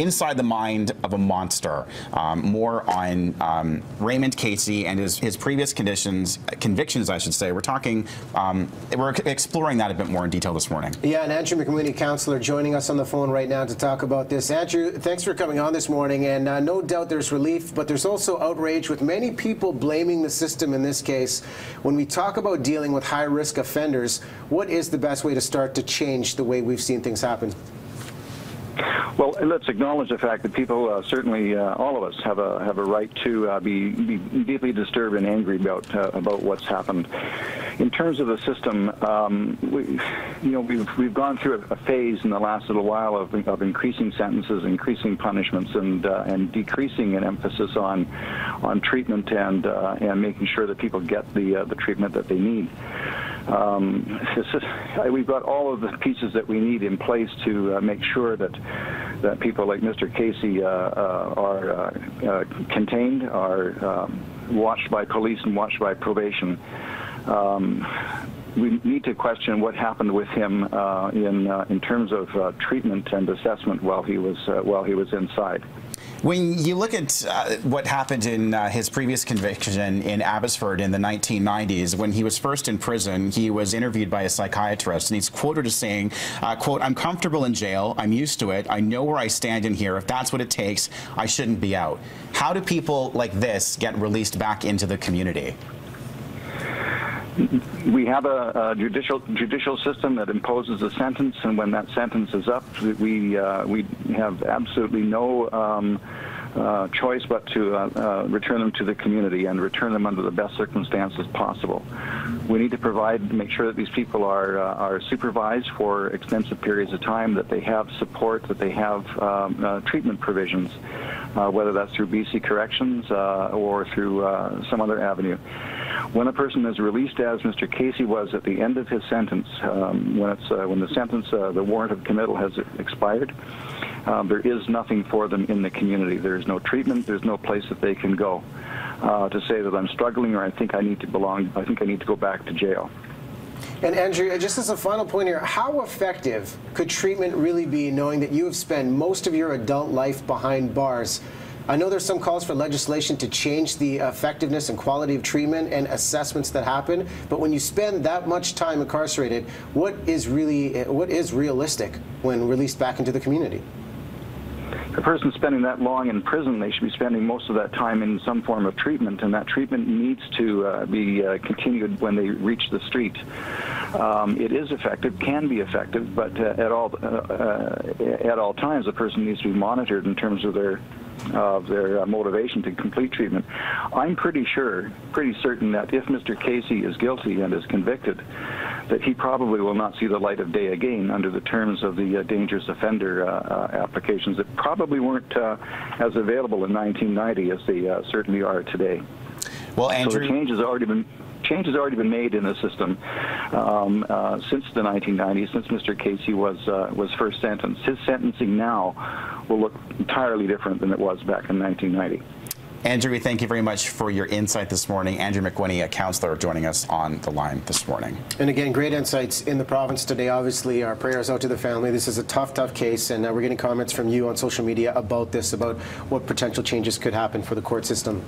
inside the mind of a monster, more on Raymond Caissie and his previous convictions, I should say. We're talking, we're exploring that a bit more in detail this morning. Yeah, and Andrew McWhinnie, counselor, joining us on the phone right now to talk about this. Andrew, thanks for coming on this morning, and no doubt there's relief, but there's also outrage with many people blaming the system in this case. When we talk about dealing with high-risk offenders, what is the best way to start to change the way we've seen things happen? Well, let's acknowledge the fact that people, certainly all of us, have a right to be deeply disturbed and angry about what's happened. In terms of the system, we've gone through a phase in the last little while of increasing sentences, increasing punishments, and decreasing an emphasis on treatment and making sure that people get the treatment that they need. We've got all of the pieces that we need in place to make sure that people like Mr. Caissie are contained, are watched by police and watched by probation. We need to question what happened with him in terms of treatment and assessment while he was inside. When you look at what happened in his previous conviction in Abbotsford in the 1990s, when he was first in prison, he was interviewed by a psychiatrist, and he's quoted as saying, quote, "I'm comfortable in jail. I'm used to it. I know where I stand in here. If that's what it takes, I shouldn't be out." How do people like this get released back into the community? We have a judicial system that imposes a sentence, and when that sentence is up, we have absolutely no choice but to return them to the community and return them under the best circumstances possible. We need to make sure that these people are supervised for extensive periods of time, that they have support, that they have treatment provisions, whether that's through BC Corrections or through some other avenue. When a person is released, as Mr. Caissie was at the end of his sentence, when the warrant of committal has expired, there is nothing for them in the community. There is no treatment. There's no place that they can go to say that I'm struggling or I think I need to go back to jail. And Andrew, just as a final point here, how effective could treatment really be, knowing that you have spent most of your adult life behind bars? I know there's some calls for legislation to change the effectiveness and quality of treatment and assessments that happen, but when you spend that much time incarcerated, what is realistic when released back into the community? A person spending that long in prison, they should be spending most of that time in some form of treatment, and that treatment needs to be continued when they reach the street. It is effective, can be effective, but at all times a person needs to be monitored in terms of their motivation to complete treatment. I'm pretty certain that if Mr. Caissie is guilty and is convicted, that he probably will not see the light of day again under the terms of the dangerous offender applications that probably weren't as available in 1990 as they certainly are today. Well, Andrew, so the change has already been made in the system since the 1990s, since Mr. Caissie was first sentenced. His sentencing now will look entirely different than it was back in 1990. Andrew, we thank you very much for your insight this morning. Andrew McWhinnie, a counselor, joining us on the line this morning. And again, great insights in the province today. Obviously, our prayers out to the family. This is a tough case, and we're getting comments from you on social media about this, about what potential changes could happen for the court system.